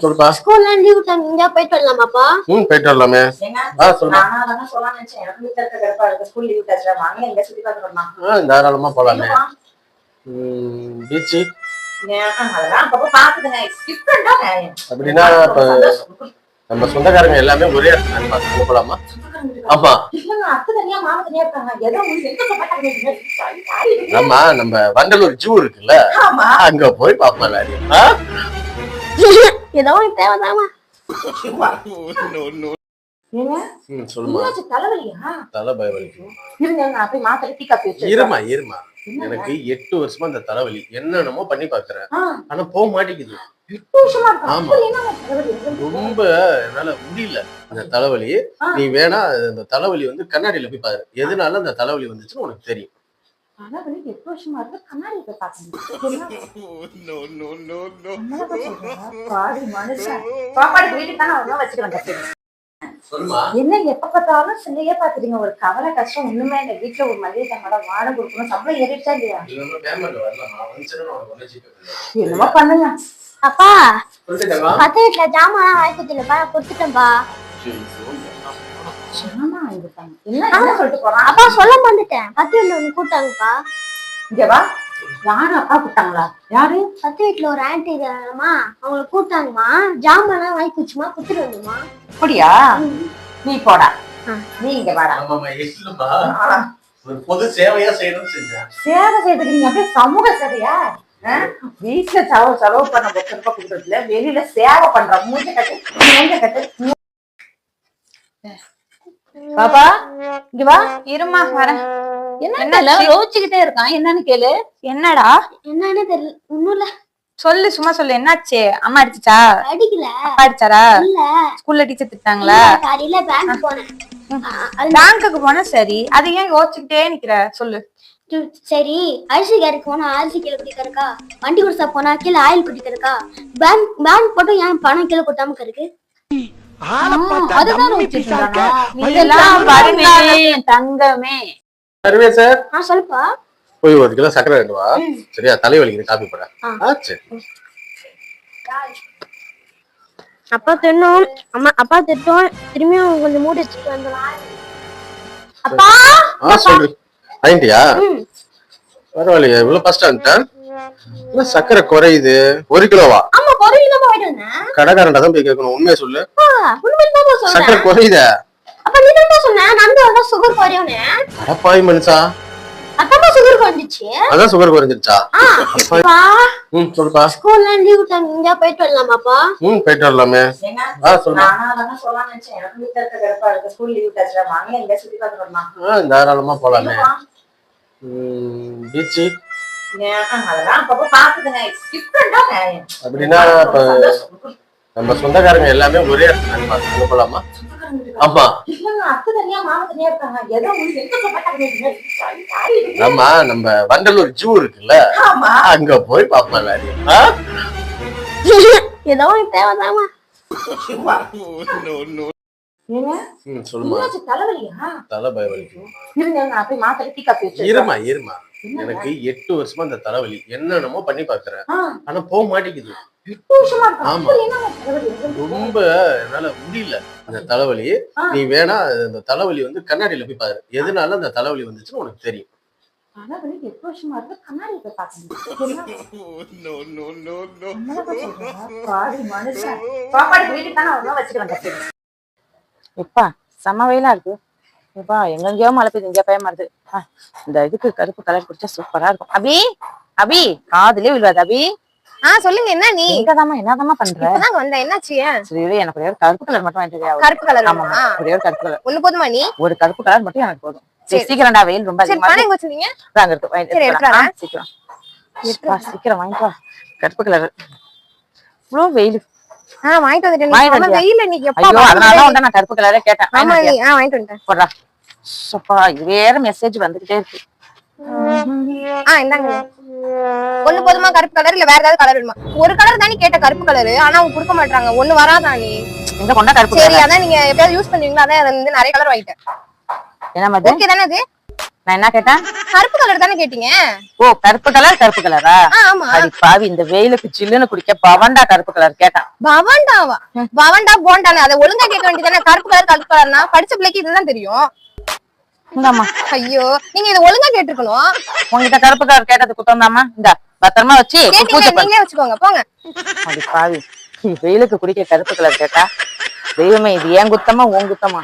சொல்லுப்பா. ஸ்கூல்ல leave time இங்க போயிட்டு வரலாமாப்பா? போயிட்டு வரலாமே. சொல்லுங்க. நான் சொல்லலாம்னு நினைச்சேன். எனக்கு வீட்ல இருக்க கடுப்பா இருக்கு. ஸ்கூல் லீவ் டைம்ல வாங்க எங்க சுத்தி பார்த்து வரலாம். தாராளமா போலாமே. பீச் அதெல்லாம் அப்பப்ப பாக்குதுங்க. டிஃபரெண்டா அப்படின்னா நம்ம சொந்தக்காரங்க எல்லாமே ஒரே இடத்துல பார்த்து போலாமா? ஆமா. அத்தை தனியா மாமா தனியா இருக்காங்க. ஏதோ நம்ம வண்டலூர் ஜூ இருக்குல்ல, அங்க போய் பாப்போம். ஏதோ தேவைதாமா. சொல்லுமா. இருமா எனக்கு 8 வருஷமா இந்த தலைவலி என்னென்னமோ பண்ணி பாக்குறேன், ஆனா போக மாட்டேங்குது. ஆமா, ரொம்ப என்னால முடியல அந்த தலைவலி. நீ வேணா அந்த தலைவலி வந்து கண்ணாடியில போய் பாரு, எதனால அந்த தலைவலி வந்துச்சுன்னு உனக்கு தெரியும். என்ன எப்ப பார்த்தாலும் சிலையே பாத்துறீங்க. ஒரு கவலை கஷ்டம் ஒண்ணுமே இந்த வீட்டுல ஒரு மளிகை சாமான் வாடகை கொடுக்கணும். சம்பளம் ஏறிடுச்சா இல்லையா? என்னமோ பண்ணுங்க. அப்பா பத்து வீட்டுல ஜாமான் வாங்கி கொடுத்துலப்பா, கொடுத்துட்டேன்பா. அப்பா சொல்ல மாட்டேன். பத்து வீட்டுல ஒண்ணு கூட்டாங்கப்பா. இங்க வா. யாரு அப்பா கூட்டாங்களா? யாரு? பத்து வீட்டுல ஒரு ஆன்டி இருக்காங்கம்மா, அவங்களை கூட்டாங்கம்மா. ஜாமான் வாங்கி குச்சுமா குத்துட்டு வந்துமா. அப்படியா? நீ போடா. நீ இங்க வாடா. ஒரு பொது சேவையா செய்யணும்னு செஞ்சேன். சேவை செய்யறதுக்கு நீங்க அப்படியே சமூக சேவையா? வீட்டுல செலவு பண்ண ரூபாய் கொடுக்கறதுல வெளியில சேவை பண்ற மூஞ்ச கட்டு. பாப்பா இங்க வா. இருமா வரேன். என்ன யோசிச்சுக்கிட்டே இருக்கான்? என்னன்னு கேளு. என்னடா? என்னன்னு தெரியல. ஒண்ணும் இல்ல. சொல்லு, சும்மா சொல்லு. என்னாச்சு? அம்மா அடிச்சுச்சா? அடிக்கல. அப்பா அடிச்சாரா? இல்ல. ஸ்கூல்ல டீச்சர் திட்டாங்களா? காலையில பேங்க் போனேன். பேங்க்குக்கு போனா சரி, அது ஏன் யோசிச்சுக்கிட்டே நிக்கிற? சொல்லு. சரி, அரிசி கடைக்கு போனா அரிசி கீழே குடிக்கிறக்கா, வண்டி குடிசா போனா கீழே ஆயில் குடிக்கிறக்கா, பேங்க் போட்டும் ஏன் பணம் கீழே கொட்டாம இருக்கு? தங்கமே. சொல்லுப்பா. போய் 1 கிலோ சக்கரை ரெண்டு வா. சரியா? தலைவலிக்கு காப்பி போட. அப்பா தின்னும், அப்பா திட்டும். திரும்பியும் கொஞ்சம் மூடி வச்சுட்டு வந்துடலாம். அப்பா சொல்லு. ஐண்டியா? பரவாயில்லையா, இவ்வளவு ஃபர்ஸ்ட் வந்துட்டேன். சக்கரை குறையுது. 1 கிலோவா? ஆமா, 1 கிலோ போயிட்டு வந்தேன். கடைக்காரன்டா தான் போய் கேட்கணும். உண்மையை சொல்லு. உண்மையில சொல்றேன். சக்கரை குறையுதா? அப்ப நீ தான் சொன்ன நான் சுகர் குறையும்னு. அடப்பாவி மனுஷா, அப்பா சுகர் குறைஞ்சிச்சு. அதான் சுகர் குறைஞ்சிருச்சா? சொல்லுப்பா. ஸ்கூல்ல லீவ் டைம் இங்க போயிட்டு வரலாமாப்பா? போயிட்டு வரலாமே. சொல்லுங்க. நான் சொல்லலாம்னு நினைச்சேன். எனக்கு வீட்ல இருக்க கடுப்பா இருக்கு. ஸ்கூல் லீவ் டைம்ல வாங்க எங்க சுத்தி பார்த்து வரலாம். தாராளமா போலாமே. பீச் அதெல்லாம் அப்பப்ப பாக்குதுங்க. டிஃபரெண்டா அப்படின்னா நம்ம சொந்தக்காரங்க எல்லாமே ஒரே இடத்துல பார்த்து போலாமா? ஆமா. அத்தை தனியா மாமா தனியா இருக்காங்க. ஏதோ நம்ம வண்டலூர் ஜூ இருக்குல்ல, அங்க போய் பாப்போம். ஏதோ தேவைதாமா. சொல்லுமா. தலைவலியா? இருமா எனக்கு 8 வருஷமா இந்த தலைவலி என்னென்னமோ பண்ணி பாக்குறேன், ஆனா போக மாட்டேங்குது. ஆமா, ரொம்ப என்னால முடியல அந்த தலைவலி. நீ வேணா அந்த தலைவலி வந்து கண்ணாடியில போய் பாரு, எதனால அந்த தலைவலி வந்துச்சுன்னு உனக்கு தெரியும். எப்பா செம்ம வெயிலா இருக்கு. எப்பா எங்கெங்கயோ மழை பெய்யுது, இங்க பெய்ய மாட்டுது. இந்த இதுக்கு கருப்பு கலர் குடிச்சா சூப்பரா இருக்கும். அபி காதுலயே விழுவாது. அபி சொல்லுங்க. என்ன நீ என்னதாமா பண்ற? வந்த என்னாச்சு? சரி, எனக்கு ஒரே கருப்பு கலர் மட்டும் வாங்கிட்டு. கருப்பு கலர்? ஆமா, ஒரே ஒரு கருப்பு கலர். ஒண்ணு போதுமா? நீ ஒரு கருப்பு கலர் மட்டும் எனக்கு போதும். சீக்கிரம்டா, வெயில் ரொம்ப அதிகமா இருக்கு. சீக்கிரம் வாங்கிட்டு வா. கருப்பு கலர் இவ்வளவு வெயில். வாங்கிட்டு வந்துட்டேன். வெயில்ல நீ எப்ப? அதனாலதான் நான் கருப்பு கலரே கேட்டேன். வாங்கிட்டு வந்துட்டேன். போடுறா. சப்பா, இது வேற மெசேஜ் வந்துகிட்டே இருக்கு. இந்தாங்க. ஒண்ணு போதுமா? கருப்பு கலர் இல்ல வேற ஏதாவது கலர் வேணுமா? ஒரு கலர் தானே கேட்ட, கருப்பு கலர். ஆனா அவங்க கொடுக்க மாட்டாங்க. ஒண்ணு வராதா? நீ எங்க கொண்டா கருப்பு? சரி, அதான் நீங்க எப்பயாவது யூஸ் பண்ணுவீங்களா? அதான் வந்து நிறைய கலர் வாங்கிட்டேன். என்ன மாதிரி? ஓகே தானே அது? நான் என்ன கேட்டேன்? கருப்பு கலர் தானே கேட்டீங்க? ஓ கருப்பு கலரா? ஆமா. அடி பாவி, இந்த வெயிலுக்கு சில்லுன்னு குடிக்க பவண்டா கருப்பு கலர் கேட்டான். பவண்டாவா? பவண்டா போண்டானே, அதை ஒழுங்கா கேட்க வேண்டியதானே. கருப்பு கலர்னா படிச்ச பிள்ளைக்கு இதுதான் தெரியும். இந்தாம்மா, ஐயோ, நீங்க இதை ஒழுங்கா கேட்டிருக்கணும். உங்ககிட்ட கருப்பு கலர் கேட்டது குத்தம்தாம்மா. இந்த பத்திரமா வச்சு பூஜை கேட்டீங்க, பண்ணு. நீங்களே வச்சுக்கோங்க, போங்க. அடி பாவி, வெயிலுக்கு குடிக்க கருப்பு கலர் கேட்டா, தெய்வமே இது ஏன் குத்தமா உன் குத்தமா?